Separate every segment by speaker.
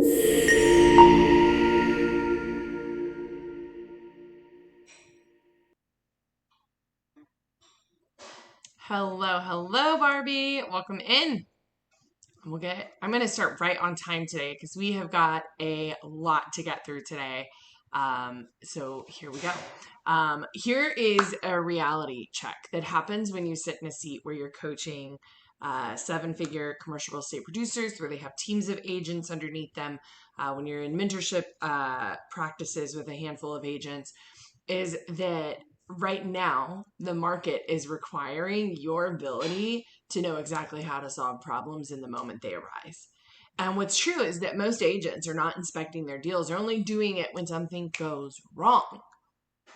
Speaker 1: Hello, Barbie. Welcome in. I'm going to start right on time today because we have got a lot to get through today. So here we go. Here is a reality check that happens when you sit in a seat where you're coaching seven-figure commercial real estate producers where they have teams of agents underneath them. When you're in mentorship practices with a handful of agents, is that right now the market is requiring your ability to know exactly how to solve problems in the moment they arise. And what's true is that most agents are not inspecting their deals. They're only doing it when something goes wrong.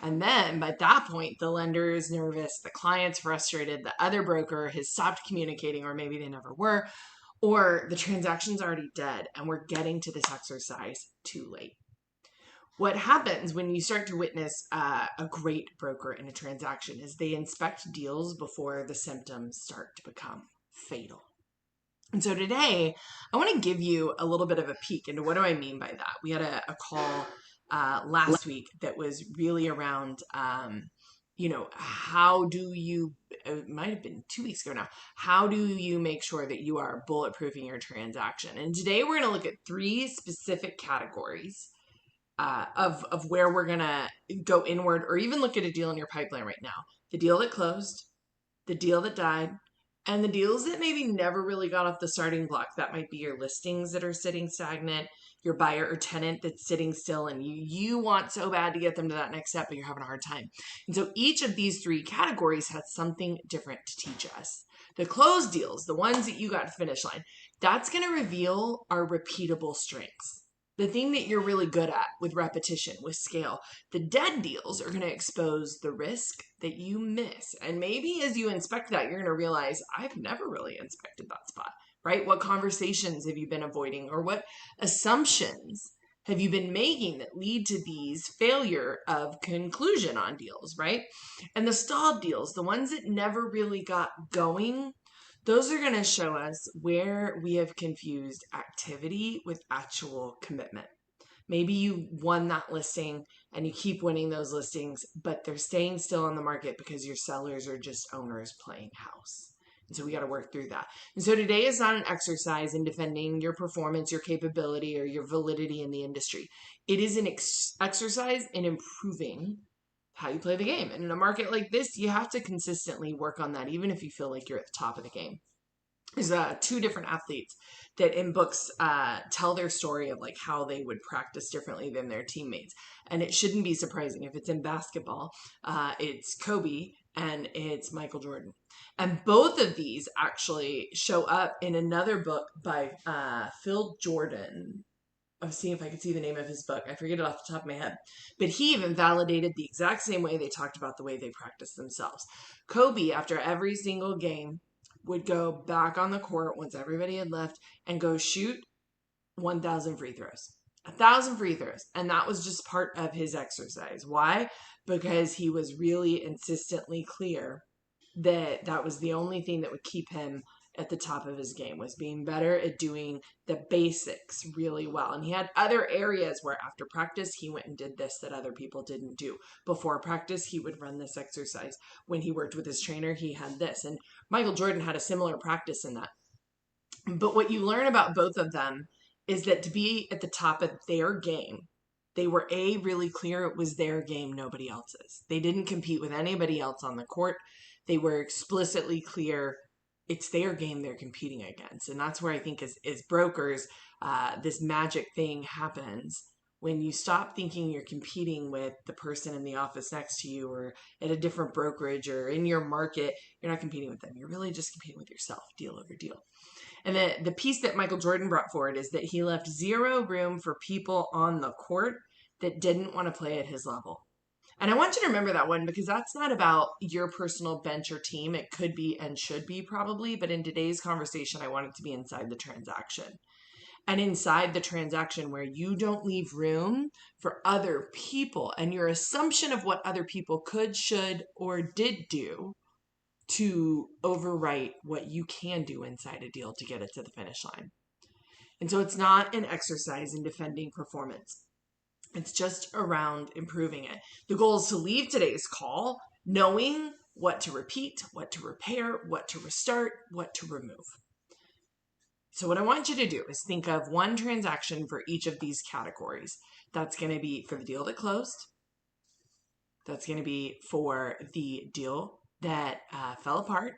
Speaker 1: And then by that point, the lender is nervous, the client's frustrated, the other broker has stopped communicating, or maybe they never were, or the transaction's already dead and we're getting to this exercise too late. What happens when you start to witness a great broker in a transaction is they inspect deals before the symptoms start to become fatal. And so today, I want to give you a little bit of a peek into what do I mean by that. We had a call last week that was really around, how do you, it might have been 2 weeks ago now, how do you make sure that you are bulletproofing your transaction? And today we're going to look at 3 specific categories of where we're going to go inward, or even look at a deal in your pipeline right now. The deal that closed, the deal that died, and the deals that maybe never really got off the starting block. That might be your listings that are sitting stagnant, your buyer or tenant that's sitting still, and you want so bad to get them to that next step, but you're having a hard time. And so each of these 3 categories has something different to teach us. The closed deals, the ones that you got to the finish line, that's going to reveal our repeatable strengths. The thing that you're really good at with repetition, with scale. The dead deals are going to expose the risk that you miss. And maybe as you inspect that, you're going to realize, I've never really inspected that spot, right? What conversations have you been avoiding, or what assumptions have you been making that lead to these failure of conclusion on deals, right? And the stalled deals, the ones that never really got going, those are going to show us where we have confused activity with actual commitment. Maybe you won that listing and you keep winning those listings, but they're staying still on the market because your sellers are just owners playing house. And so we got to work through that. And so today is not an exercise in defending your performance, your capability, or your validity in the industry. It is an exercise in improving how you play the game. And in a market like this, you have to consistently work on that, even if you feel like you're at the top of the game. There's 2 different athletes that in books tell their story of like how they would practice differently than their teammates. And it shouldn't be surprising. If it's in basketball, it's Kobe and it's Michael Jordan. And both of these actually show up in another book by Phil Jordan. I was seeing if I could see the name of his book. I forget it off the top of my head. But he even validated the exact same way they talked about the way they practice themselves. Kobe, after every single game, would go back on the court once everybody had left and go shoot 1,000 free throws. 1,000 free throws. And that was just part of his exercise. Why? Because he was really insistently clear that that was the only thing that would keep him at the top of his game, was being better at doing the basics really well. And he had other areas where after practice, he went and did this that other people didn't do. Before practice, he would run this exercise. When he worked with his trainer, he had this. And Michael Jordan had a similar practice in that. But what you learn about both of them is that to be at the top of their game, they were really clear it was their game, nobody else's. They didn't compete with anybody else on the court. They were explicitly clear it's their game they're competing against. And that's where I think as brokers, this magic thing happens when you stop thinking you're competing with the person in the office next to you or at a different brokerage or in your market. You're not competing with them. You're really just competing with yourself, deal over deal. And the piece that Michael Jordan brought forward is that he left 0 room for people on the court that didn't want to play at his level. And I want you to remember that one, because that's not about your personal bench or team. It could be and should be probably, but in today's conversation, I want it to be inside the transaction. And inside the transaction where you don't leave room for other people and your assumption of what other people could, should, or did do to overwrite what you can do inside a deal to get it to the finish line. And so it's not an exercise in defending performance. It's just around improving it. The goal is to leave today's call knowing what to repeat, what to repair, what to restart, what to remove. So what I want you to do is think of one transaction for each of these categories. That's going to be for the deal that closed. That's going to be for the deal that fell apart.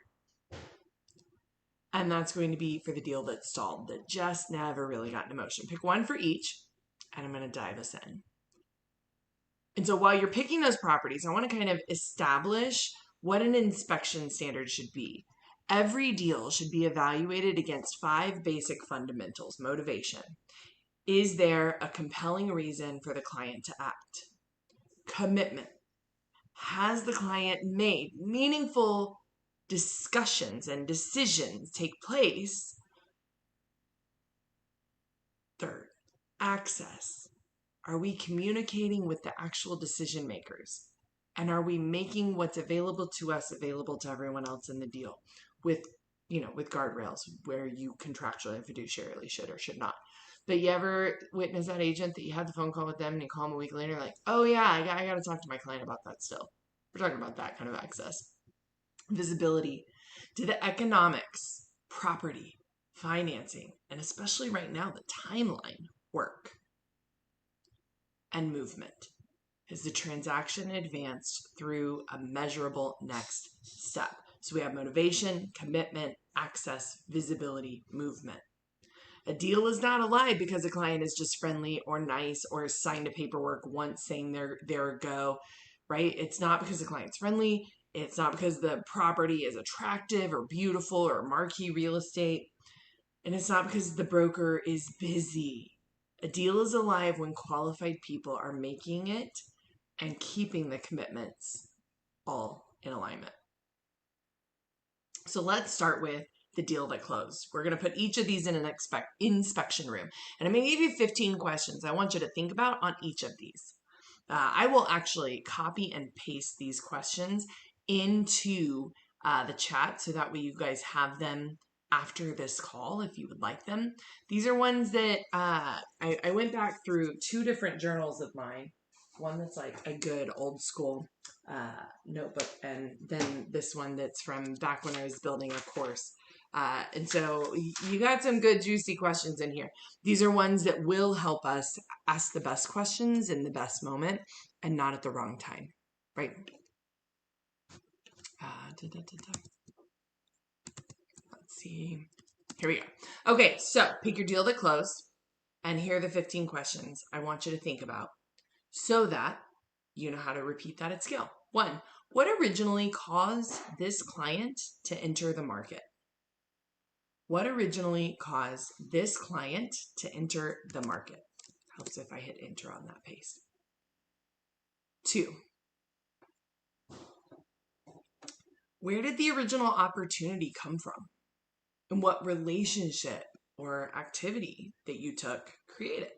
Speaker 1: And that's going to be for the deal that stalled, that just never really got into motion. Pick one for each, and I'm going to dive us in. And so while you're picking those properties, I want to kind of establish what an inspection standard should be. Every deal should be evaluated against 5 basic fundamentals. Motivation. Is there a compelling reason for the client to act? Commitment. Has the client made meaningful discussions and decisions take place? Third, access. Are we communicating with the actual decision makers? And are we making what's available to us available to everyone else in the deal with guardrails where you contractually and fiduciarily should or should not? But you ever witness that agent that you had the phone call with them and you call them a week later like, oh yeah, I got to talk to my client about that still. We're talking about that kind of access. Visibility. Do the economics, property, financing, and especially right now, the timeline work? And movement. Is the transaction advanced through a measurable next step? So we have motivation, commitment, access, visibility, movement. A deal is not alive because a client is just friendly or nice or signed a paperwork once saying they're a go, right? It's not because the client's friendly. It's not because the property is attractive or beautiful or marquee real estate. And it's not because the broker is busy. A deal is alive when qualified people are making it and keeping the commitments all in alignment. So let's start with the deal that closed. We're going to put each of these in an inspection room. And I'm going to give you 15 questions I want you to think about on each of these. I will actually copy and paste these questions into the chat so that way you guys have them after this call if you would like them. These are ones that I went back through 2 different journals of mine. One that's like a good old school notebook, and then this one that's from back when I was building a course. And so you got some good juicy questions in here. These are ones that will help us ask the best questions in the best moment and not at the wrong time, right? Let's see. Here we go. Okay, so pick your deal that closed, and here are the 15 questions I want you to think about so that you know how to repeat that at scale. 1, what originally caused this client to enter the market? What originally caused this client to enter the market? Helps if I hit enter on that paste. 2, where did the original opportunity come from? And what relationship or activity that you took created?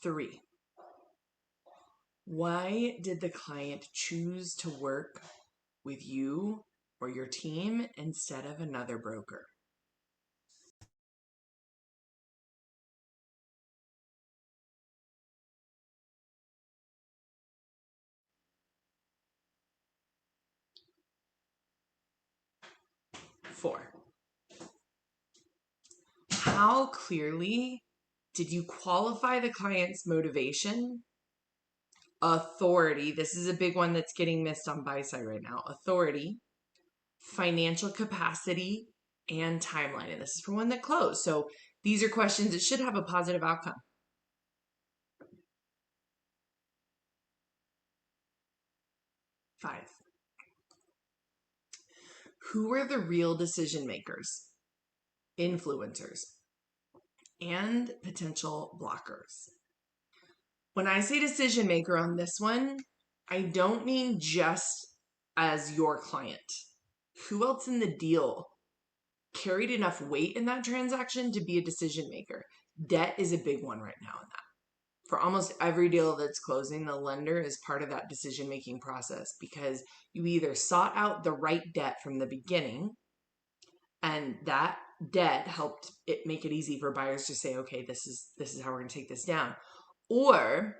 Speaker 1: 3, why did the client choose to work with you or your team instead of another broker? Four, how clearly did you qualify the client's motivation, authority? This is a big one that's getting missed on buy side right now. Authority, financial capacity, and timeline. And this is for one that closed. So these are questions that should have a positive outcome. 5, who were the real decision makers, influencers, and potential blockers? When I say decision maker on this one, I don't mean just as your client. Who else in the deal carried enough weight in that transaction to be a decision maker? Debt is a big one right now in that For almost every deal that's closing, the lender is part of that decision-making process because you either sought out the right debt from the beginning, and that debt helped it make it easy for buyers to say, okay, this is how we're going to take this down. Or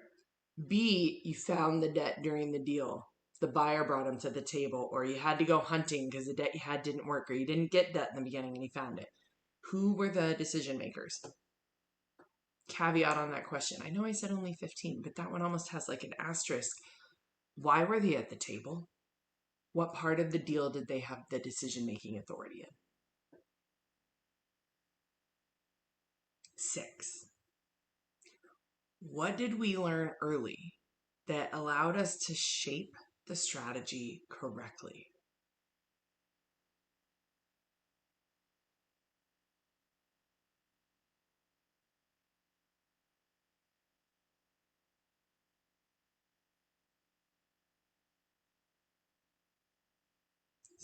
Speaker 1: B, you found the debt during the deal. The buyer brought them to the table, or you had to go hunting because the debt you had didn't work, or you didn't get debt in the beginning and you found it. Who were the decision makers? Caveat on that question. I know I said only 15, but that one almost has like an asterisk. Why were they at the table? What part of the deal did they have the decision-making authority in? 6. What did we learn early that allowed us to shape the strategy correctly?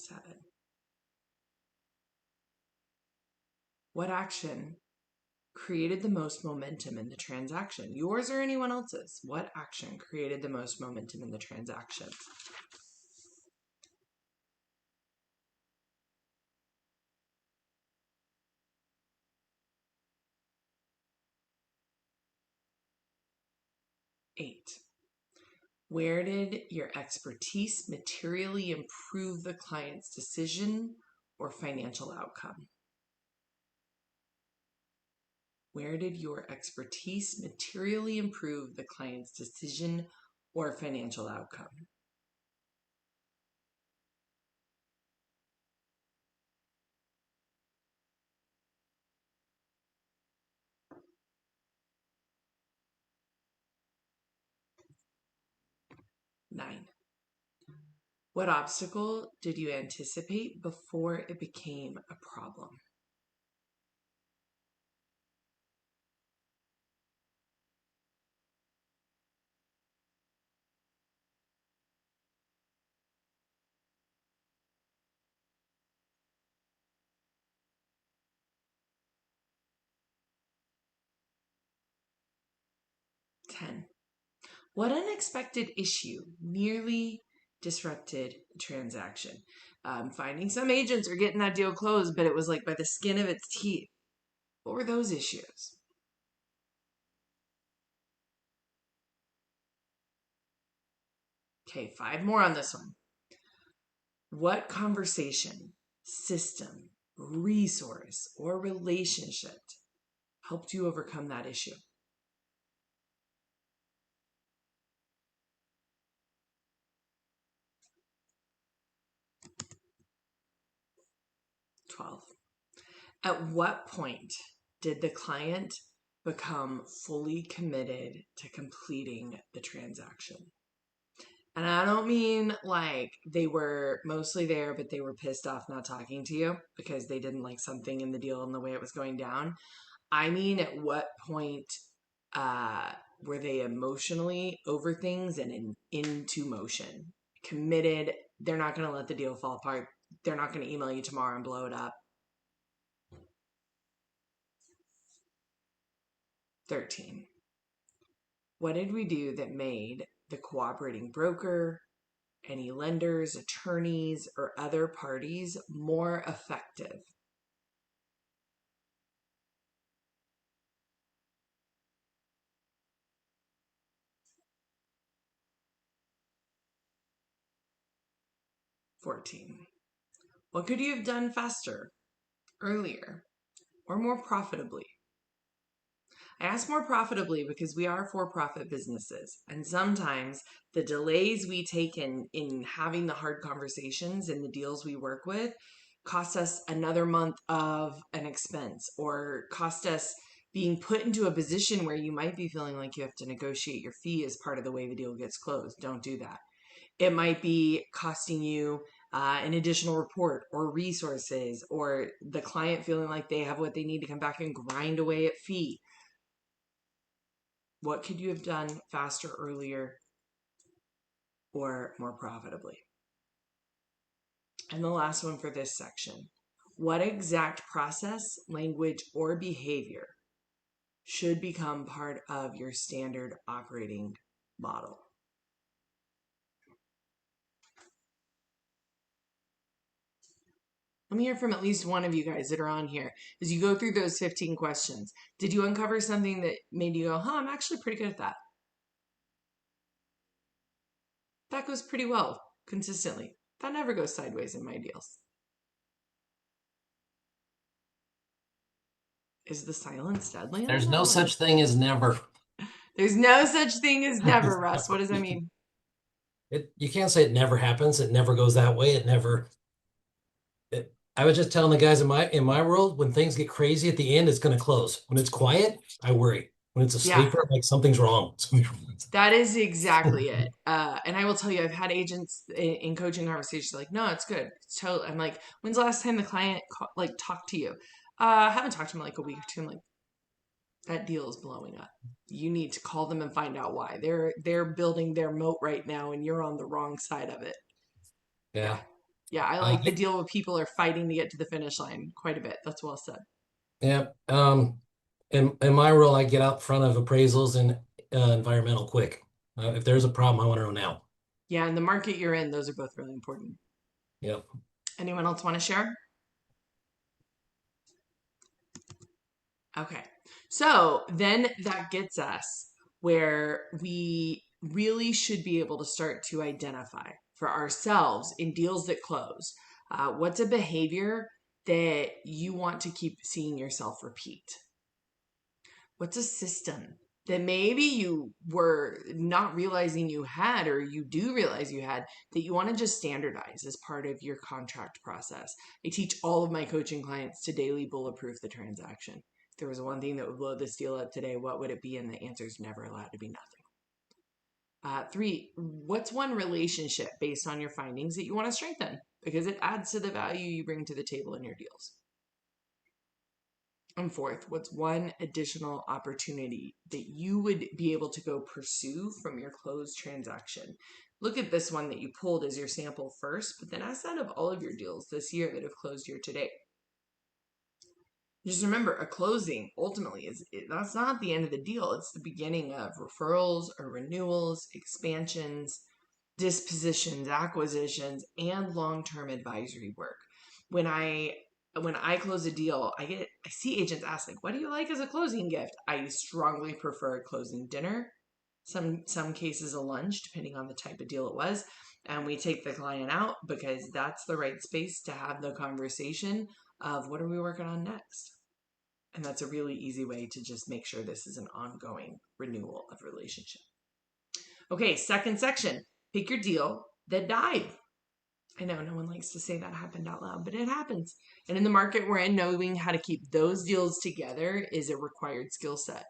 Speaker 1: Seven. What action created the most momentum in the transaction? Yours or anyone else's? What action created the most momentum in the transaction? 8. Where did your expertise materially improve the client's decision or financial outcome? Where did your expertise materially improve the client's decision or financial outcome? 9. What obstacle did you anticipate before it became a problem? 10. What unexpected issue nearly disrupted the transaction? Finding some agents are getting that deal closed, but it was like by the skin of its teeth. What were those issues? Okay, 5 more on this one. What conversation, system, resource, or relationship helped you overcome that issue? 12. At what point did the client become fully committed to completing the transaction? And I don't mean like they were mostly there, but they were pissed off not talking to you because they didn't like something in the deal and the way it was going down. I mean, at what point were they emotionally over things and into motion? Committed. They're not going to let the deal fall apart. They're not going to email you tomorrow and blow it up. 13. What did we do that made the cooperating broker, any lenders, attorneys, or other parties more effective? 14. What could you have done faster, earlier, or more profitably? I ask more profitably because we are for-profit businesses, and sometimes the delays we take in having the hard conversations in the deals we work with cost us another month of an expense, or cost us being put into a position where you might be feeling like you have to negotiate your fee as part of the way the deal gets closed. Don't do that. It might be costing you an additional report or resources, or the client feeling like they have what they need to come back and grind away at fee. What could you have done faster, earlier, or more profitably? And the last one for this section. What exact process, language, or behavior should become part of your standard operating model. Let me hear from at least one of you guys that are on here. As you go through those 15 questions, did you uncover something that made you go, I'm actually pretty good at that? That goes pretty well consistently. That never goes sideways in my deals. Is the silence deadly?
Speaker 2: There's no such thing as never.
Speaker 1: There's no such thing as never, Russ. What does that mean?
Speaker 2: You can't say it never happens. It never goes that way. It never. I was just telling the guys in my world, when things get crazy at the end, it's going to close. When it's quiet, I worry. When it's a
Speaker 1: Yeah,
Speaker 2: sleeper, I'm like something's wrong.
Speaker 1: that is exactly it. And I will tell you, I've had agents in coaching conversations like, no, it's good. It's totally. I'm like, when's the last time the client talked to you? I haven't talked to him in like a week or two. I'm like, that deal is blowing up. You need to call them and find out why. They're building their moat right now, and you're on the wrong side of it. Yeah,
Speaker 2: Yeah.
Speaker 1: yeah. I like the deal where people are fighting to get to the finish line quite a bit. That's well said.
Speaker 2: Yeah. In my role, I get out front of appraisals and environmental quick. If there's a problem, I want to know now.
Speaker 1: Yeah, and the market you're in, those are both really important.
Speaker 2: Yep.
Speaker 1: Anyone else want to share? Okay. So then that gets us where we really should be able to start to identify for ourselves in deals that close. What's a behavior that you want to keep seeing yourself repeat? What's a system that maybe you were not realizing you had, or you do realize you had, that you want to just standardize as part of your contract process? I teach all of my coaching clients to daily bulletproof the transaction. If there was one thing that would blow this deal up today, what would it be? And the answer is never allowed to be nothing. 3, what's one relationship based on your findings that you want to strengthen because it adds to the value you bring to the table in your deals? And 4th, what's one additional opportunity that you would be able to go pursue from your closed transaction? Look at this one that you pulled as your sample first, but then ask that of all of your deals this year that have closed year to date. Just remember, a closing ultimately that's not the end of the deal. It's the beginning of referrals or renewals, expansions, dispositions, acquisitions, and long-term advisory work. When I close a deal, I see agents ask like, "What do you like as a closing gift?" I strongly prefer a closing dinner. Some cases a lunch, depending on the type of deal it was, and we take the client out because that's the right space to have the conversation of what are we working on next. And that's a really easy way to just make sure this is an ongoing renewal of relationship. Okay, second section. Pick your deal that died. I know no one likes to say that happened out loud, but it happens. And in the market we're in, knowing how to keep those deals together is a required skill set.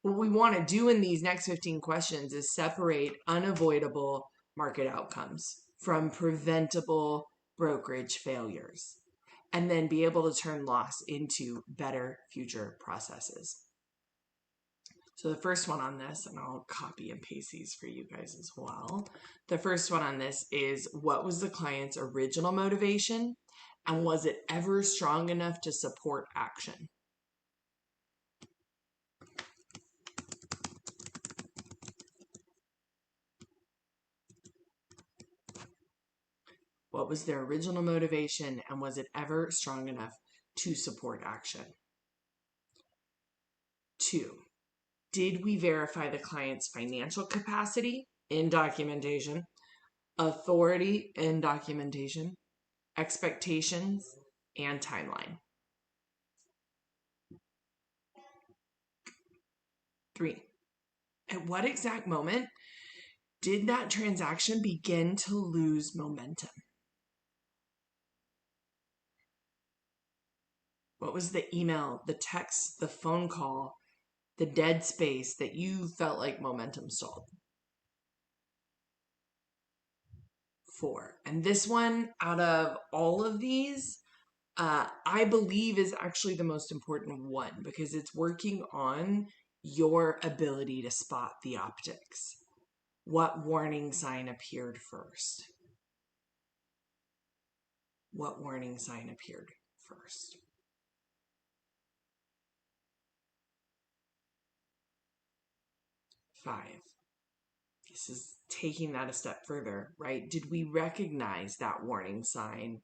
Speaker 1: What we want to do in these next 15 questions is separate unavoidable market outcomes from preventable brokerage failures, and then be able to turn loss into better future processes. So the first one on this, and I'll copy and paste these for you guys as well. The first one on this is, what was the client's original motivation, and was it ever strong enough to support action? What was their original motivation, and was it ever strong enough to support action? 2, did we verify the client's financial capacity in documentation, authority in documentation, expectations, and timeline? 3, at what exact moment did that transaction begin to lose momentum? What was the email, the text, the phone call, the dead space that you felt like momentum stalled? 4, and this one out of all of these, I believe is actually the most important one because it's working on your ability to spot the optics. What warning sign appeared first? What warning sign appeared first? 5. This is taking that a step further, right? Did we recognize that warning sign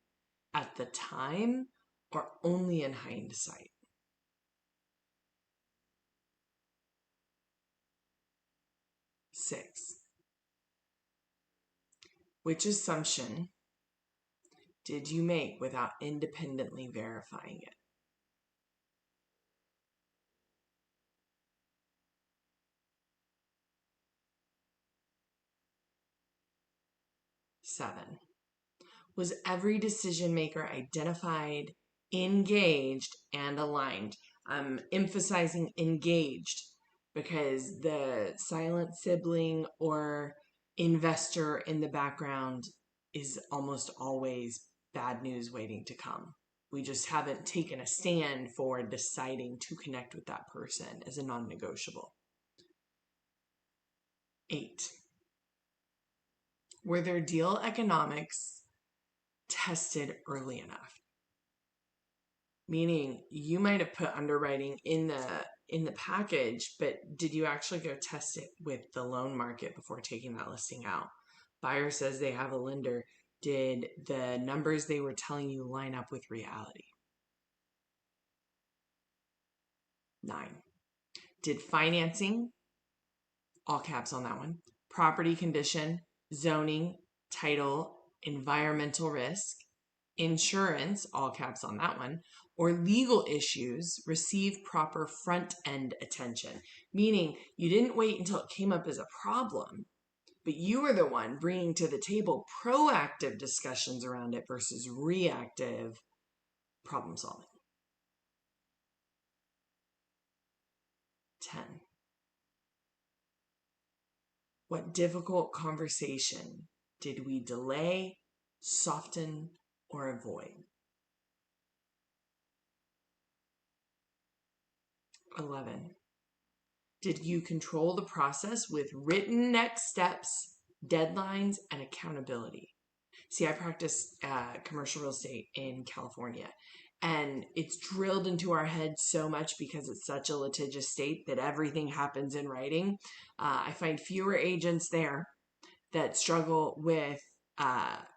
Speaker 1: at the time or only in hindsight? 6. Which assumption did you make without independently verifying it? 7. Was every decision maker identified, engaged, and aligned? I'm emphasizing engaged because the silent sibling or investor in the background is almost always bad news waiting to come. We just haven't taken a stand for deciding to connect with that person as a non-negotiable. 8. Were their deal economics tested early enough? Meaning you might have put underwriting in the package, but did you actually go test it with the loan market before taking that listing out? Buyer says they have a lender. Did the numbers they were telling you line up with reality? 9. Did financing, all caps on that one, property condition, zoning, title, environmental risk, insurance, all caps on that one, or legal issues receive proper front end attention? Meaning you didn't wait until it came up as a problem, but you were the one bringing to the table proactive discussions around it versus reactive problem solving. 10. What difficult conversation did we delay, soften, or avoid? 11. Did you control the process with written next steps, deadlines, and accountability? See, I practice commercial real estate in California, and it's drilled into our heads so much because it's such a litigious state that everything happens in writing. I find fewer agents there that struggle with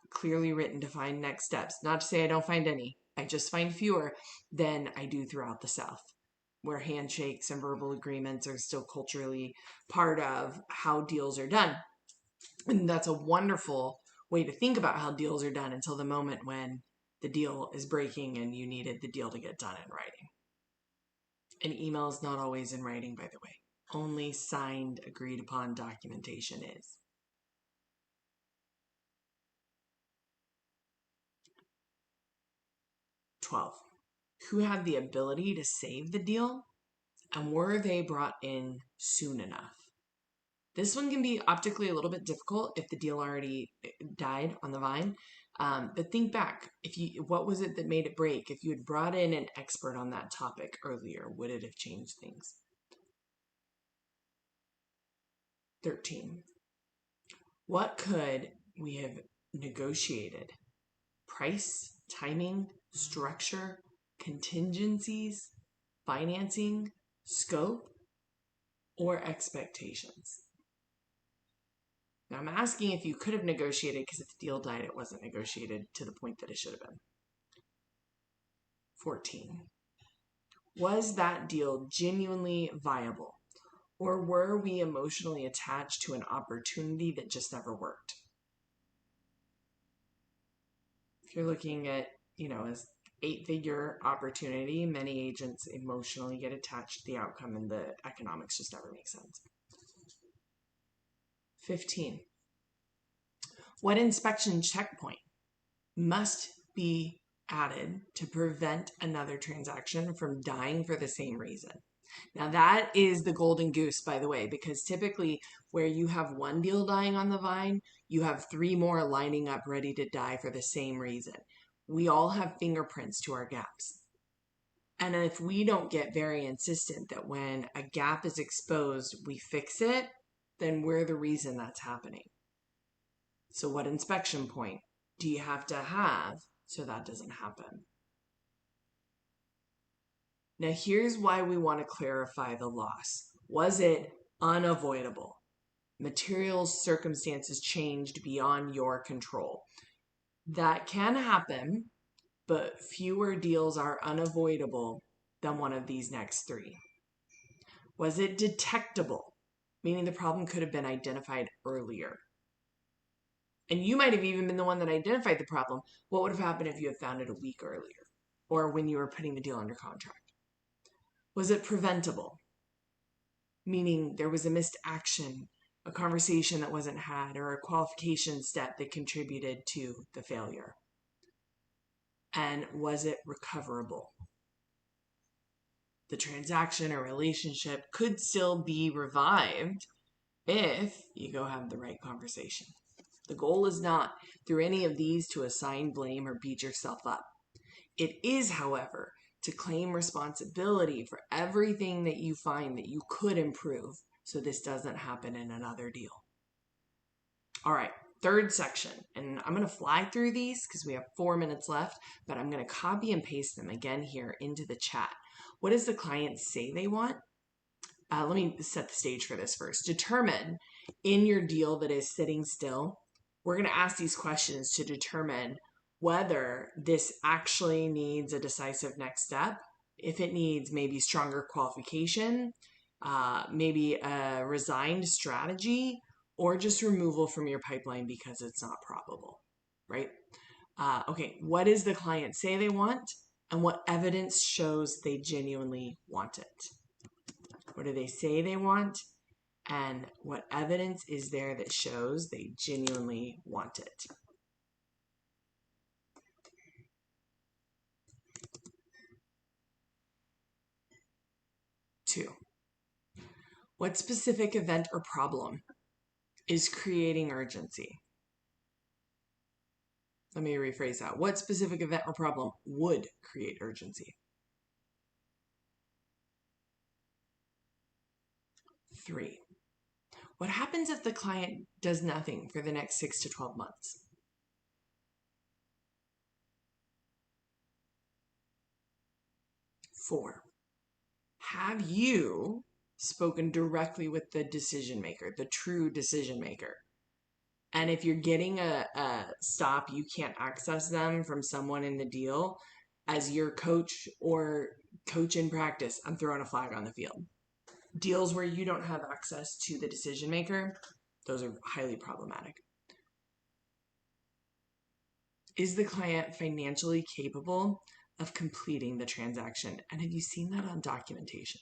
Speaker 1: clearly written, defined next steps. Not to say I don't find any. I just find fewer than I do throughout the South, where handshakes and verbal agreements are still culturally part of how deals are done. And that's a wonderful way to think about how deals are done until the moment when the deal is breaking and you needed the deal to get done in writing. An email is not always in writing, by the way. Only signed, agreed upon documentation is. 12. Who had the ability to save the deal, and were they brought in soon enough? This one can be optically a little bit difficult if the deal already died on the vine. But think back, what was it that made it break? If you had brought in an expert on that topic earlier, would it have changed things? 13. What could we have negotiated? Price, timing, structure, contingencies, financing, scope, or expectations? Now, I'm asking if you could have negotiated because if the deal died, it wasn't negotiated to the point that it should have been. 14. Was that deal genuinely viable, or were we emotionally attached to an opportunity that just never worked? If you're looking at, as 8-figure opportunity, many agents emotionally get attached to the outcome and the economics just never make sense. 15. What inspection checkpoint must be added to prevent another transaction from dying for the same reason? Now that is the golden goose, by the way, because typically where you have one deal dying on the vine, you have 3 more lining up ready to die for the same reason. We all have fingerprints to our gaps. And if we don't get very insistent that when a gap is exposed, we fix it, then we're the reason that's happening. So what inspection point do you have to have so that doesn't happen? Now here's why we want to clarify the loss. Was it unavoidable. Material circumstances changed beyond your control. That can happen, but fewer deals are unavoidable than one of these next three. Was it detectable? Meaning the problem could have been identified earlier. And you might have even been the one that identified the problem. What would have happened if you had found it a week earlier or when you were putting the deal under contract? Was it preventable? Meaning there was a missed action, a conversation that wasn't had, or a qualification step that contributed to the failure? And was it recoverable? The transaction or relationship could still be revived if you go have the right conversation. The goal is not through any of these to assign blame or beat yourself up. It is, however, to claim responsibility for everything that you find that you could improve so this doesn't happen in another deal. All right, third section, and I'm going to fly through these because we have 4 minutes left, but I'm going to copy and paste them again here into the chat. What does the client say they want? Let me set the stage for this first. Determine in your deal that is sitting still, we're going to ask these questions to determine whether this actually needs a decisive next step, if it needs maybe stronger qualification, maybe a resigned strategy, or just removal from your pipeline because it's not probable, right? Okay, what does the client say they want, and what evidence shows they genuinely want it? What do they say they want, and what evidence is there that shows they genuinely want it? Two, what specific event or problem is creating urgency? Let me rephrase that. What specific event or problem would create urgency? 3, what happens if the client does nothing for the next 6 to 12 months? 4, have you spoken directly with the decision maker, the true decision maker? And if you're getting a stop, you can't access them from someone in the deal, as your coach or coach in practice, I'm throwing a flag on the field. Deals where you don't have access to the decision maker, those are highly problematic. Is the client financially capable of completing the transaction? And have you seen that on documentation?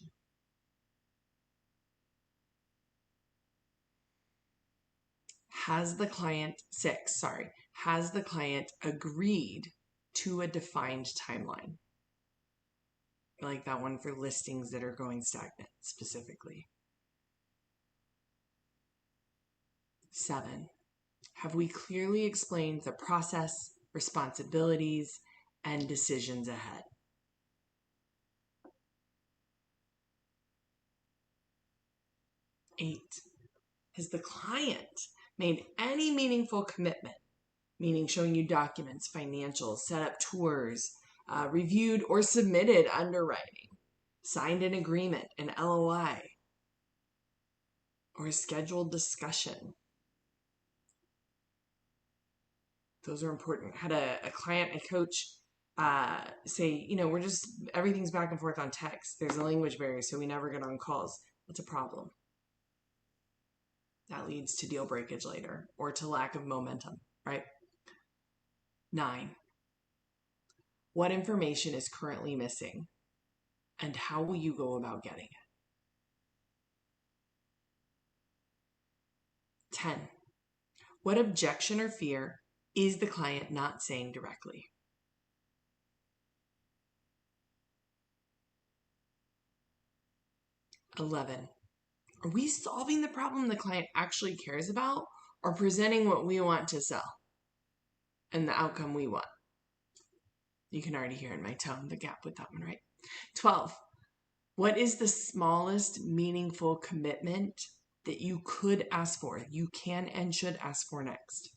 Speaker 1: Has the client agreed to a defined timeline? I like that one for listings that are going stagnant specifically. 7, have we clearly explained the process, responsibilities, and decisions ahead? 8, has the client made any meaningful commitment, meaning showing you documents, financials, set up tours, reviewed or submitted underwriting, signed an agreement, an LOI, or a scheduled discussion? Those are important. Had a client, a coach say, everything's back and forth on text. There's a language barrier, so we never get on calls. That's a problem. That leads to deal breakage later or to lack of momentum, right? 9, what information is currently missing and how will you go about getting it? 10, what objection or fear is the client not saying directly? 11, are we solving the problem the client actually cares about or presenting what we want to sell and the outcome we want? You can already hear in my tone the gap with that one, right? 12, what is the smallest meaningful commitment that you could ask for, you can and should ask for next?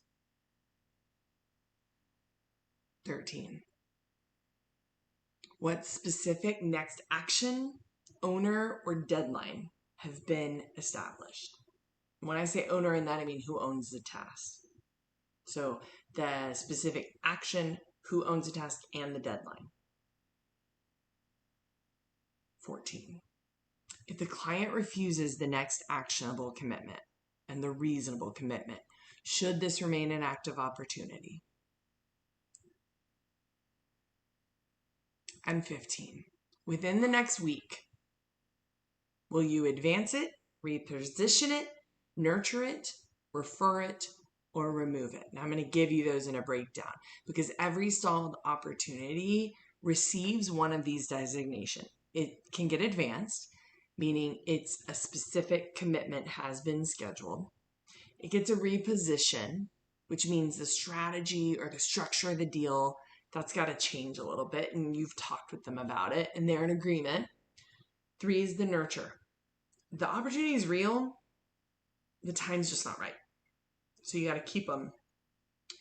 Speaker 1: 13, what specific next action, owner, or deadline have been established. When I say owner in that, I mean who owns the task. So the specific action, who owns the task, and the deadline. 14. If the client refuses the next actionable commitment and the reasonable commitment, should this remain an active opportunity? And 15. Within the next week, will you advance it, reposition it, nurture it, refer it, or remove it? Now I'm going to give you those in a breakdown because every stalled opportunity receives one of these designations. It can get advanced, meaning it's a specific commitment has been scheduled. It gets a reposition, which means the strategy or the structure of the deal, that's got to change a little bit, and you've talked with them about it, and they're in agreement. 3 is the nurture. The opportunity is real, the time's just not right. So you got to keep them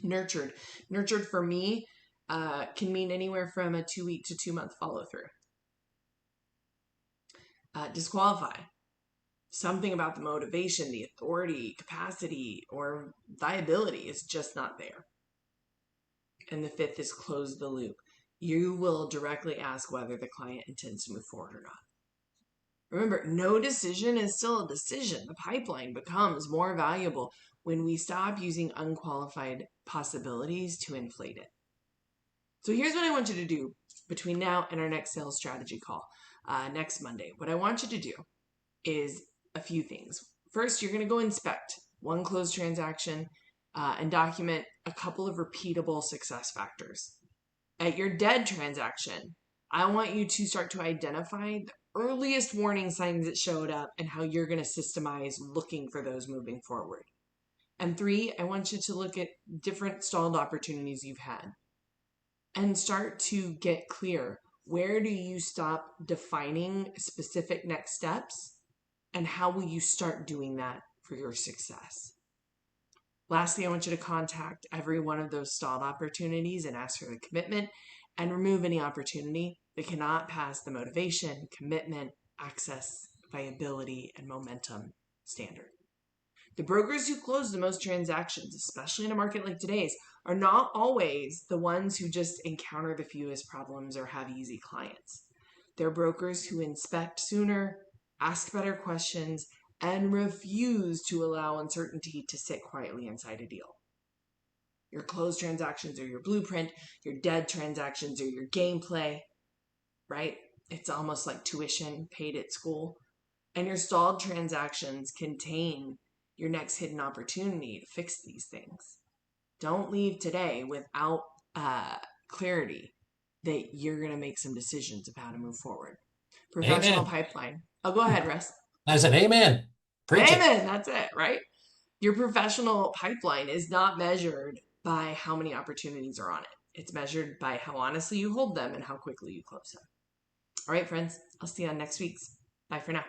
Speaker 1: nurtured. Nurtured for me can mean anywhere from a 2-week to 2-month follow through. Disqualify. Something about the motivation, the authority, capacity, or viability is just not there. And the 5th is close the loop. You will directly ask whether the client intends to move forward or not. Remember, no decision is still a decision. The pipeline becomes more valuable when we stop using unqualified possibilities to inflate it. So here's what I want you to do between now and our next sales strategy call next Monday. What I want you to do is a few things. First, you're going to go inspect one closed transaction and document a couple of repeatable success factors. At your dead transaction, I want you to start to identify the earliest warning signs that showed up and how you're going to systemize looking for those moving forward. And 3, I want you to look at different stalled opportunities you've had and start to get clear. Where do you stop defining specific next steps, and how will you start doing that for your success? Lastly, I want you to contact every one of those stalled opportunities and ask for the commitment and remove any opportunity that cannot pass the motivation, commitment, access, viability, and momentum standard. The brokers who close the most transactions, especially in a market like today's, are not always the ones who just encounter the fewest problems or have easy clients. They're brokers who inspect sooner, ask better questions, and refuse to allow uncertainty to sit quietly inside a deal. Your closed transactions are your blueprint, your dead transactions are your gameplay, right? It's almost like tuition paid at school. And your stalled transactions contain your next hidden opportunity to fix these things. Don't leave today without clarity that you're going to make some decisions of how to move forward. Professional pipeline. Oh, go ahead, Russ.
Speaker 2: I said, amen. Preach
Speaker 1: Amen. That's it, right? Your professional pipeline is not measured by how many opportunities are on it. It's measured by how honestly you hold them and how quickly you close them. All right, friends. I'll see you on next week's. Bye for now.